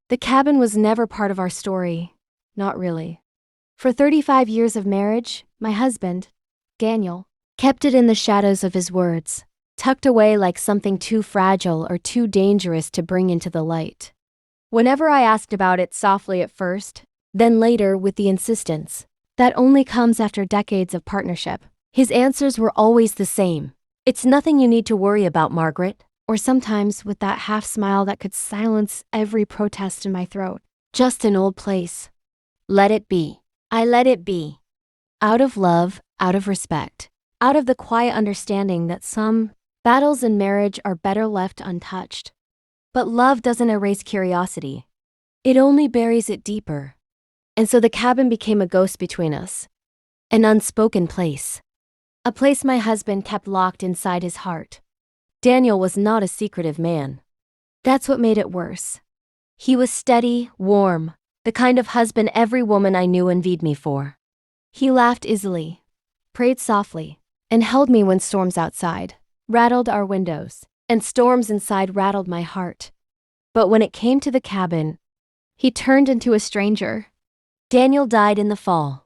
The cabin was never part of our story. Not really. For 35 years of marriage, my husband, Daniel, kept it in the shadows of his words, tucked away like something too fragile or too dangerous to bring into the light. Whenever I asked about it softly at first, then later with the insistence that only comes after decades of partnership, his answers were always the same. It's nothing you need to worry about, Margaret. Or sometimes with that half smile that could silence every protest in my throat. Just an old place. Let it be. I let it be. Out of love, out of respect, out of the quiet understanding that some battles in marriage are better left untouched. But love doesn't erase curiosity. It only buries it deeper. And so the cabin became a ghost between us. An unspoken place. A place my husband kept locked inside his heart. Daniel was not a secretive man. That's what made it worse. He was steady, warm, the kind of husband every woman I knew envied me for. He laughed easily, prayed softly, and held me when storms outside rattled our windows, and storms inside rattled my heart. But when it came to the cabin, he turned into a stranger. Daniel died in the fall.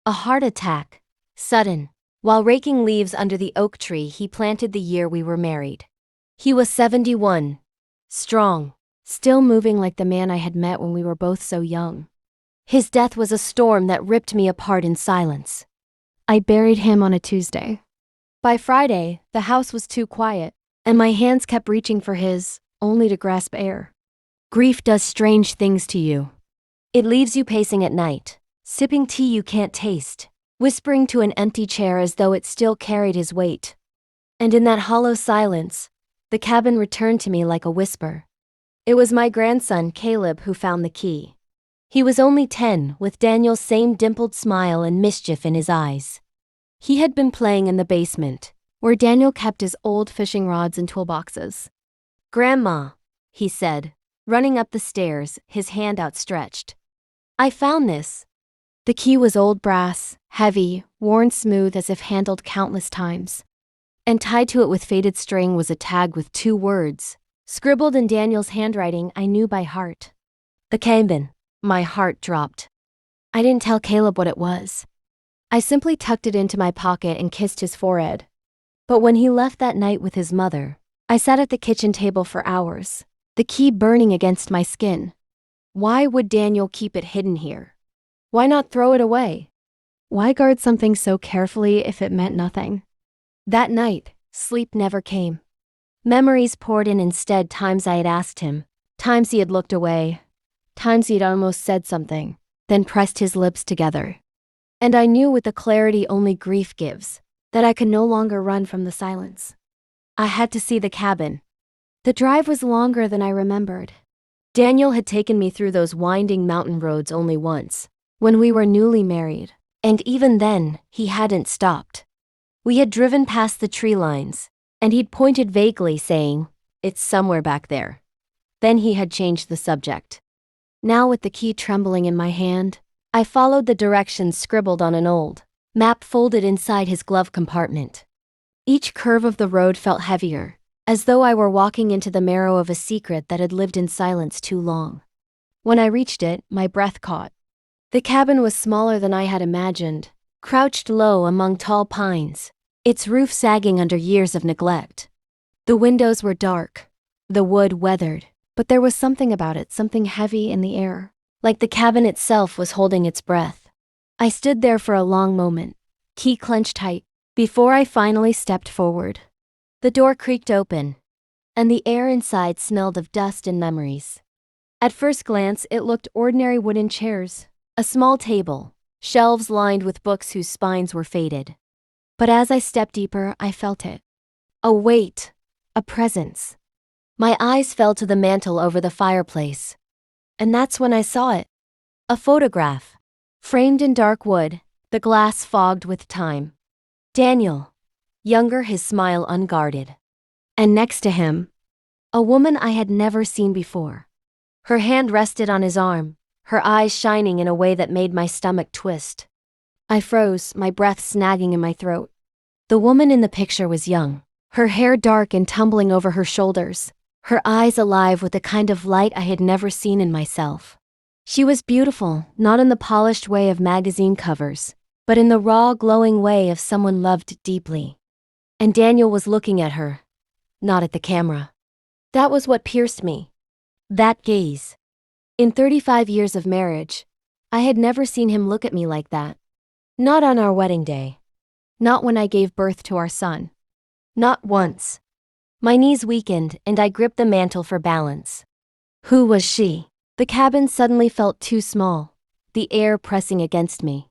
A heart attack, sudden, while raking leaves under the oak tree he planted the year we were married. He was 71, strong, still moving like the man I had met when we were both so young. His death was a storm that ripped me apart in silence. I buried him on a Tuesday. By Friday, the house was too quiet, and my hands kept reaching for his, only to grasp air. Grief does strange things to you. It leaves you pacing at night, sipping tea you can't taste, whispering to an empty chair as though it still carried his weight. And in that hollow silence, the cabin returned to me like a whisper. It was my grandson, Caleb, who found the key. He was only 10, with Daniel's same dimpled smile and mischief in his eyes. He had been playing in the basement, where Daniel kept his old fishing rods and toolboxes. "Grandma," he said, running up the stairs, his hand outstretched. "I found this." The key was old brass, heavy, worn smooth as if handled countless times. And tied to it with faded string was a tag with 2 words, scribbled in Daniel's handwriting I knew by heart. The cabin. My heart dropped. I didn't tell Caleb what it was. I simply tucked it into my pocket and kissed his forehead. But when he left that night with his mother, I sat at the kitchen table for hours, the key burning against my skin. Why would Daniel keep it hidden here? Why not throw it away? Why guard something so carefully if it meant nothing? That night, sleep never came. Memories poured in instead, times I had asked him, times he had looked away, times he had almost said something, then pressed his lips together. And I knew with the clarity only grief gives, that I could no longer run from the silence. I had to see the cabin. The drive was longer than I remembered. Daniel had taken me through those winding mountain roads only once, when we were newly married, and even then, he hadn't stopped. We had driven past the tree lines, and he'd pointed vaguely, saying, "It's somewhere back there." Then he had changed the subject. Now with the key trembling in my hand, I followed the directions scribbled on an old map folded inside his glove compartment. Each curve of the road felt heavier, as though I were walking into the marrow of a secret that had lived in silence too long. When I reached it, my breath caught. The cabin was smaller than I had imagined, crouched low among tall pines, its roof sagging under years of neglect. The windows were dark, the wood weathered, but there was something about it, something heavy in the air, like the cabin itself was holding its breath. I stood there for a long moment, key clenched tight, before I finally stepped forward. The door creaked open, and the air inside smelled of dust and memories. At first glance, it looked ordinary wooden chairs, a small table, shelves lined with books whose spines were faded. But as I stepped deeper, I felt it. A weight, a presence. My eyes fell to the mantel over the fireplace. And that's when I saw it. A photograph, framed in dark wood, the glass fogged with time. Daniel, younger, his smile unguarded. And next to him, a woman I had never seen before. Her hand rested on his arm, her eyes shining in a way that made my stomach twist. I froze, my breath snagging in my throat. The woman in the picture was young, her hair dark and tumbling over her shoulders, her eyes alive with the kind of light I had never seen in myself. She was beautiful, not in the polished way of magazine covers, but in the raw, glowing way of someone loved deeply. And Daniel was looking at her, not at the camera. That was what pierced me. That gaze. In 35 years of marriage, I had never seen him look at me like that. Not on our wedding day. Not when I gave birth to our son. Not once. My knees weakened and I gripped the mantel for balance. Who was she? The cabin suddenly felt too small, the air pressing against me.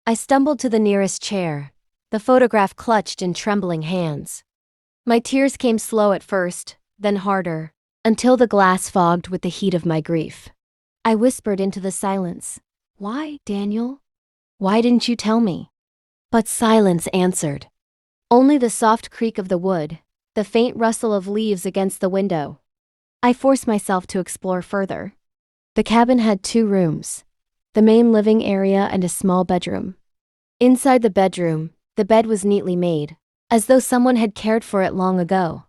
I stumbled to the nearest chair, the photograph clutched in trembling hands. My tears came slow at first, then harder, until the glass fogged with the heat of my grief. I whispered into the silence, "Why, Daniel? Why didn't you tell me?" But silence answered. Only the soft creak of the wood, the faint rustle of leaves against the window. I forced myself to explore further. The cabin had 2 rooms, the main living area and a small bedroom. Inside the bedroom, the bed was neatly made, as though someone had cared for it long ago.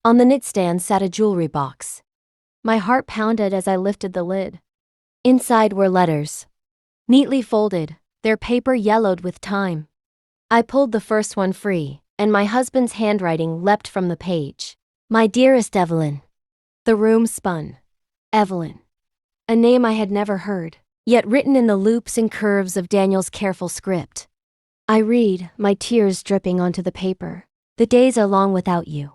On the nightstand sat a jewelry box. My heart pounded as I lifted the lid. Inside were letters. Neatly folded, their paper yellowed with time. I pulled the first one free, and my husband's handwriting leapt from the page. "My dearest Evelyn." The room spun. Evelyn. A name I had never heard, yet written in the loops and curves of Daniel's careful script. I read, my tears dripping onto the paper. "The days are long without you.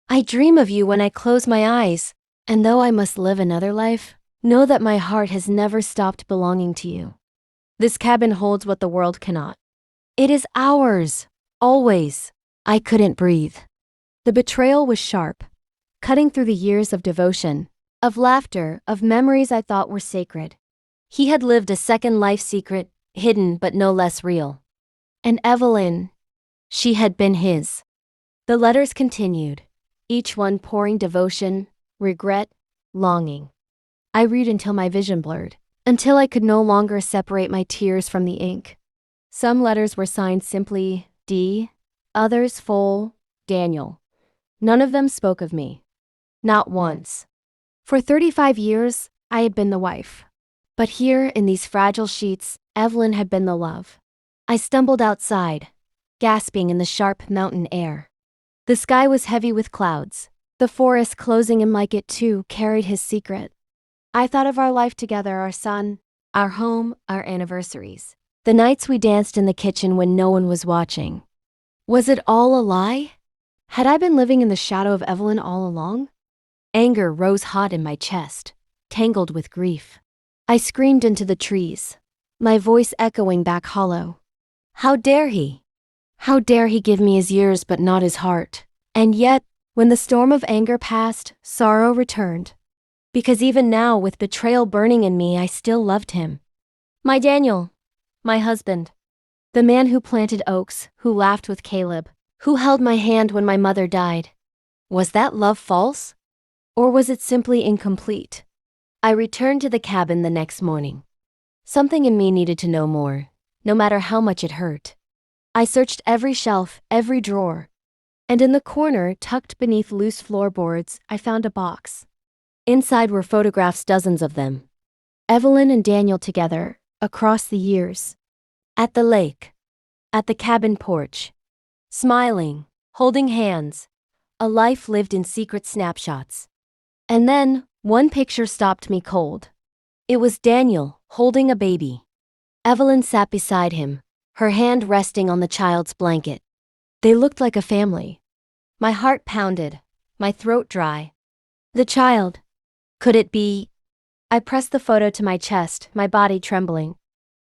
I dream of you when I close my eyes, and though I must live another life, know that my heart has never stopped belonging to you. This cabin holds what the world cannot. It is ours, always." I couldn't breathe. The betrayal was sharp, cutting through the years of devotion, of laughter, of memories I thought were sacred. He had lived a second life secret, hidden but no less real. And Evelyn, she had been his. The letters continued, each one pouring devotion, regret, longing. I read until my vision blurred, until I could no longer separate my tears from the ink. Some letters were signed simply D, others full Daniel. None of them spoke of me. Not once. For 35 years, I had been the wife. But here, in these fragile sheets, Evelyn had been the love. I stumbled outside, gasping in the sharp mountain air. The sky was heavy with clouds. The forest closing in like it too carried his secret. I thought of our life together, our son, our home, our anniversaries. The nights we danced in the kitchen when no one was watching. Was it all a lie? Had I been living in the shadow of Evelyn all along? Anger rose hot in my chest, tangled with grief. I screamed into the trees, my voice echoing back hollow. How dare he? How dare he give me his years but not his heart? And yet, when the storm of anger passed, sorrow returned. Because even now, with betrayal burning in me, I still loved him. My Daniel, my husband. The man who planted oaks, who laughed with Caleb, who held my hand when my mother died. Was that love false? Or was it simply incomplete? I returned to the cabin the next morning. Something in me needed to know more, no matter how much it hurt. I searched every shelf, every drawer. And in the corner, tucked beneath loose floorboards, I found a box. Inside were photographs, dozens of them. Evelyn and Daniel together, across the years. At the lake. At the cabin porch. Smiling, holding hands. A life lived in secret snapshots. And then, one picture stopped me cold. It was Daniel, holding a baby. Evelyn sat beside him, her hand resting on the child's blanket. They looked like a family. My heart pounded, my throat dry. The child. Could it be? I pressed the photo to my chest, my body trembling.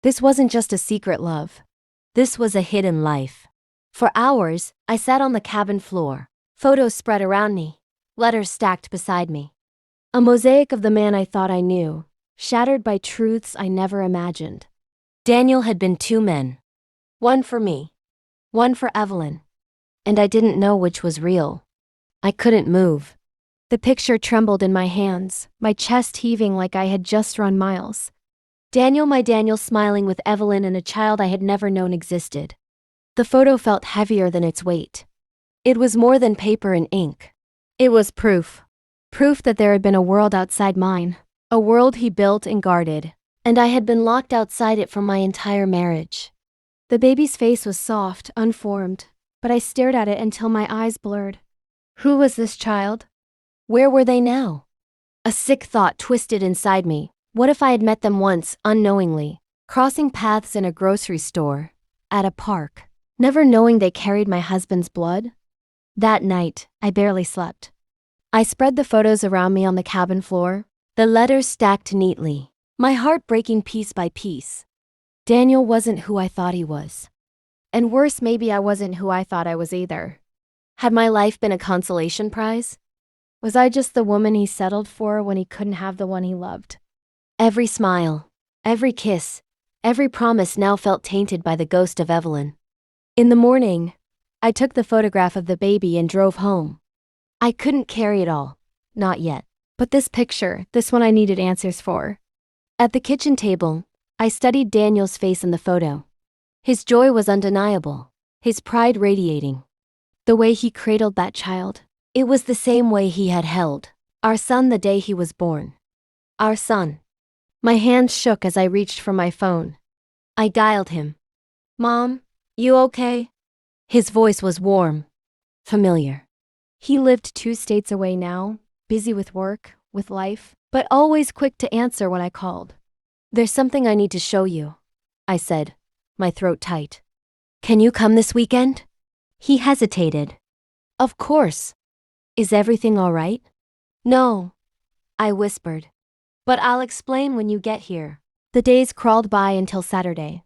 This wasn't just a secret love. This was a hidden life. For hours, I sat on the cabin floor, photos spread around me, letters stacked beside me. A mosaic of the man I thought I knew, shattered by truths I never imagined. Daniel had been 2 men. One for me, one for Evelyn. And I didn't know which was real. I couldn't move. The picture trembled in my hands, my chest heaving like I had just run miles. Daniel, my Daniel, smiling with Evelyn and a child I had never known existed. The photo felt heavier than its weight. It was more than paper and ink. It was proof. Proof that there had been a world outside mine. A world he built and guarded. And I had been locked outside it for my entire marriage. The baby's face was soft, unformed, but I stared at it until my eyes blurred. Who was this child? Where were they now? A sick thought twisted inside me. What if I had met them once, unknowingly, crossing paths in a grocery store, at a park, never knowing they carried my husband's blood? That night, I barely slept. I spread the photos around me on the cabin floor, the letters stacked neatly, my heart breaking piece by piece. Daniel wasn't who I thought he was. And worse, maybe I wasn't who I thought I was either. Had my life been a consolation prize? Was I just the woman he settled for when he couldn't have the one he loved? Every smile, every kiss, every promise now felt tainted by the ghost of Evelyn. In the morning, I took the photograph of the baby and drove home. I couldn't carry it all, not yet. But this picture, this one I needed answers for. At the kitchen table, I studied Daniel's face in the photo. His joy was undeniable, his pride radiating. The way he cradled that child, it was the same way he had held our son the day he was born. Our son. My hands shook as I reached for my phone. I dialed him. "Mom, you okay?" His voice was warm, familiar. He lived 2 states away now, busy with work, with life, but always quick to answer when I called. "There's something I need to show you," I said, my throat tight. "Can you come this weekend?" He hesitated. "Of course. Is everything all right?" "No," I whispered. "But I'll explain when you get here." The days crawled by until Saturday.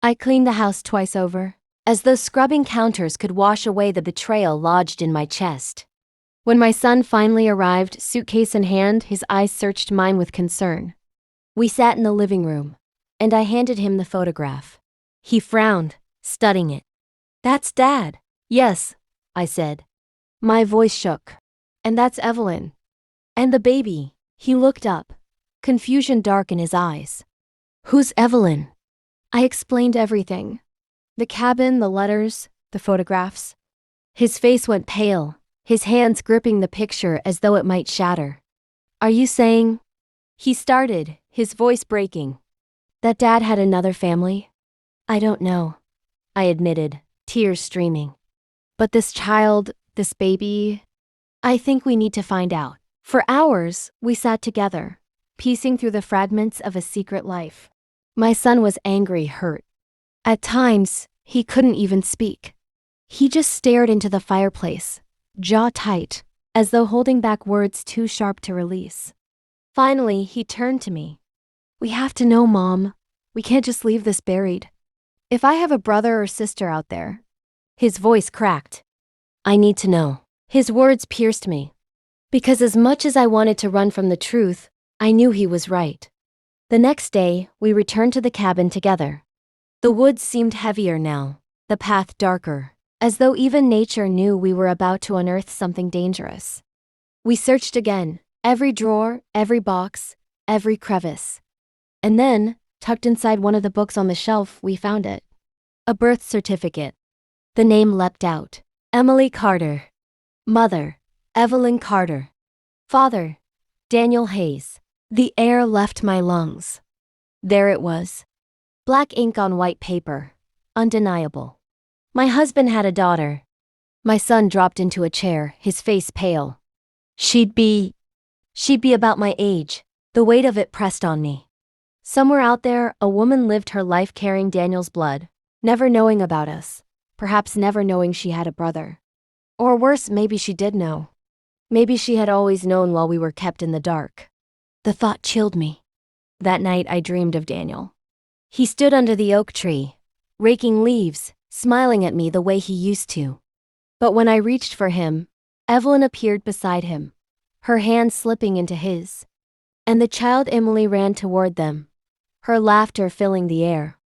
I cleaned the house twice over, as though scrubbing counters could wash away the betrayal lodged in my chest. When my son finally arrived, suitcase in hand, his eyes searched mine with concern. We sat in the living room, and I handed him the photograph. He frowned, studying it. "That's Dad." "Yes," I said. My voice shook. "And that's Evelyn. And the baby." He looked up, confusion dark in his eyes. "Who's Evelyn?" I explained everything. The cabin, the letters, the photographs. His face went pale, his hands gripping the picture as though it might shatter. "Are you saying?" He started, his voice breaking. "That Dad had another family?" "I don't know," I admitted, tears streaming. "But this child, this baby, I think we need to find out." For hours, we sat together, piecing through the fragments of a secret life. My son was angry, hurt. At times, he couldn't even speak. He just stared into the fireplace, jaw tight, as though holding back words too sharp to release. Finally, he turned to me. "We have to know, Mom. We can't just leave this buried. If I have a brother or sister out there." His voice cracked. "I need to know." His words pierced me. Because as much as I wanted to run from the truth, I knew he was right. The next day, we returned to the cabin together. The woods seemed heavier now, the path darker, as though even nature knew we were about to unearth something dangerous. We searched again, every drawer, every box, every crevice. And then, tucked inside one of the books on the shelf, we found it. A birth certificate. The name leapt out. Emily Carter. Mother, Evelyn Carter. Father, Daniel Hayes. The air left my lungs. There it was. Black ink on white paper. Undeniable. My husband had a daughter. My son dropped into a chair, his face pale. She'd be about my age. The weight of it pressed on me. Somewhere out there, a woman lived her life carrying Daniel's blood, never knowing about us, perhaps never knowing she had a brother. Or worse, maybe she did know. Maybe she had always known while we were kept in the dark. The thought chilled me. That night I dreamed of Daniel. He stood under the oak tree, raking leaves, smiling at me the way he used to. But when I reached for him, Evelyn appeared beside him, her hand slipping into his. And the child Emily ran toward them, her laughter filling the air.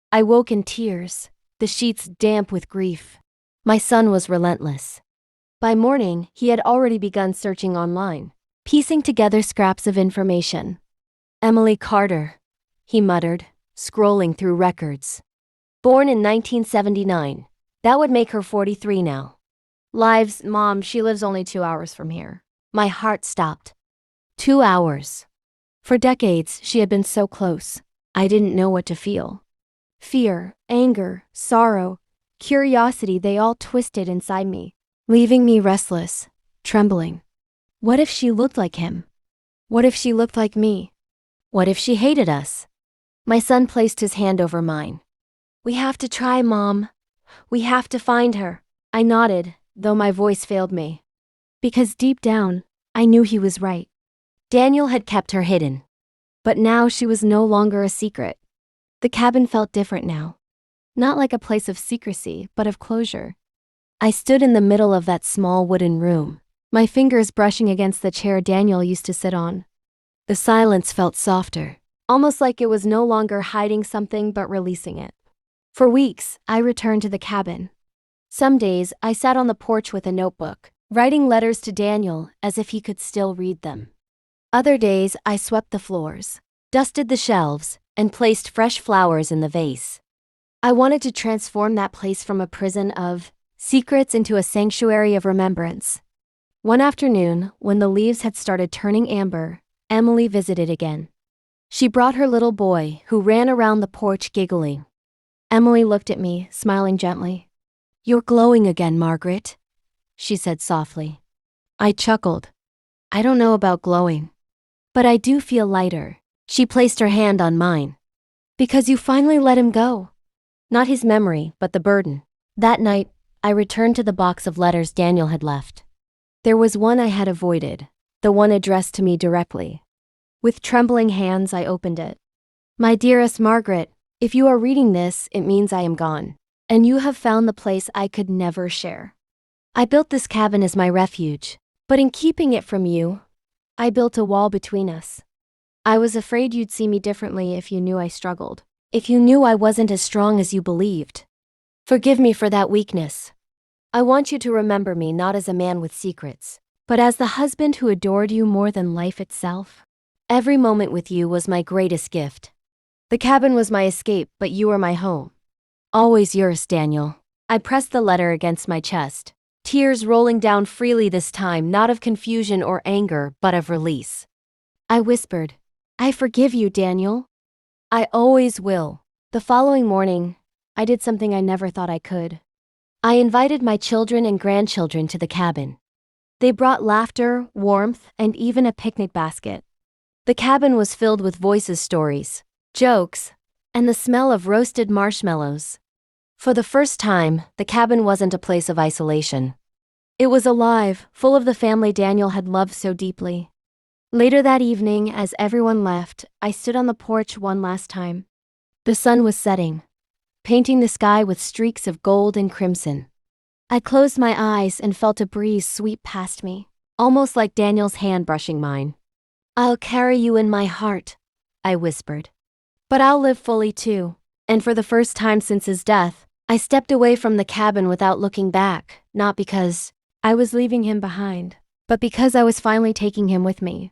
I woke in tears, the sheets damp with grief. My son was relentless. By morning, he had already begun searching online, piecing together scraps of information. Emily Carter, he muttered, scrolling through records. Born in 1979. That would make her 43 now. Lives, Mom, she lives only 2 hours from here. My heart stopped. 2 hours. For decades, she had been so close. I didn't know what to feel. Fear, anger, sorrow, curiosity, they all twisted inside me, leaving me restless, trembling. What if she looked like him? What if she looked like me? What if she hated us? My son placed his hand over mine. We have to try, Mom. We have to find her. I nodded, though my voice failed me. Because deep down, I knew he was right. Daniel had kept her hidden. But now she was no longer a secret. The cabin felt different now. Not like a place of secrecy, but of closure. I stood in the middle of that small wooden room, my fingers brushing against the chair Daniel used to sit on. The silence felt softer, almost like it was no longer hiding something but releasing it. For weeks, I returned to the cabin. Some days, I sat on the porch with a notebook, writing letters to Daniel as if he could still read them. Other days, I swept the floors, dusted the shelves, and placed fresh flowers in the vase. I wanted to transform that place from a prison of secrets into a sanctuary of remembrance. One afternoon, when the leaves had started turning amber, Emily visited again. She brought her little boy, who ran around the porch giggling. Emily looked at me, smiling gently. "You're glowing again, Margaret," she said softly. I chuckled. I don't know about glowing, but I do feel lighter. She placed her hand on mine. Because you finally let him go. Not his memory, but the burden. That night, I returned to the box of letters Daniel had left. There was one I had avoided, the one addressed to me directly. With trembling hands, I opened it. "My dearest Margaret, if you are reading this, it means I am gone, and you have found the place I could never share. I built this cabin as my refuge, but in keeping it from you, I built a wall between us. I was afraid you'd see me differently if you knew I struggled, if you knew I wasn't as strong as you believed. Forgive me for that weakness. I want you to remember me not as a man with secrets, but as the husband who adored you more than life itself. Every moment with you was my greatest gift. The cabin was my escape, but you were my home. Always yours, Daniel." I pressed the letter against my chest, tears rolling down freely this time, not of confusion or anger, but of release. I whispered, "I forgive you, Daniel. I always will." The following morning, I did something I never thought I could. I invited my children and grandchildren to the cabin. They brought laughter, warmth, and even a picnic basket. The cabin was filled with voices, stories, jokes, and the smell of roasted marshmallows. For the first time, the cabin wasn't a place of isolation. It was alive, full of the family Daniel had loved so deeply. Later that evening, as everyone left, I stood on the porch one last time. The sun was setting, painting the sky with streaks of gold and crimson. I closed my eyes and felt a breeze sweep past me, almost like Daniel's hand brushing mine. "I'll carry you in my heart," I whispered. "But I'll live fully too." And for the first time since his death, I stepped away from the cabin without looking back, not because I was leaving him behind, but because I was finally taking him with me.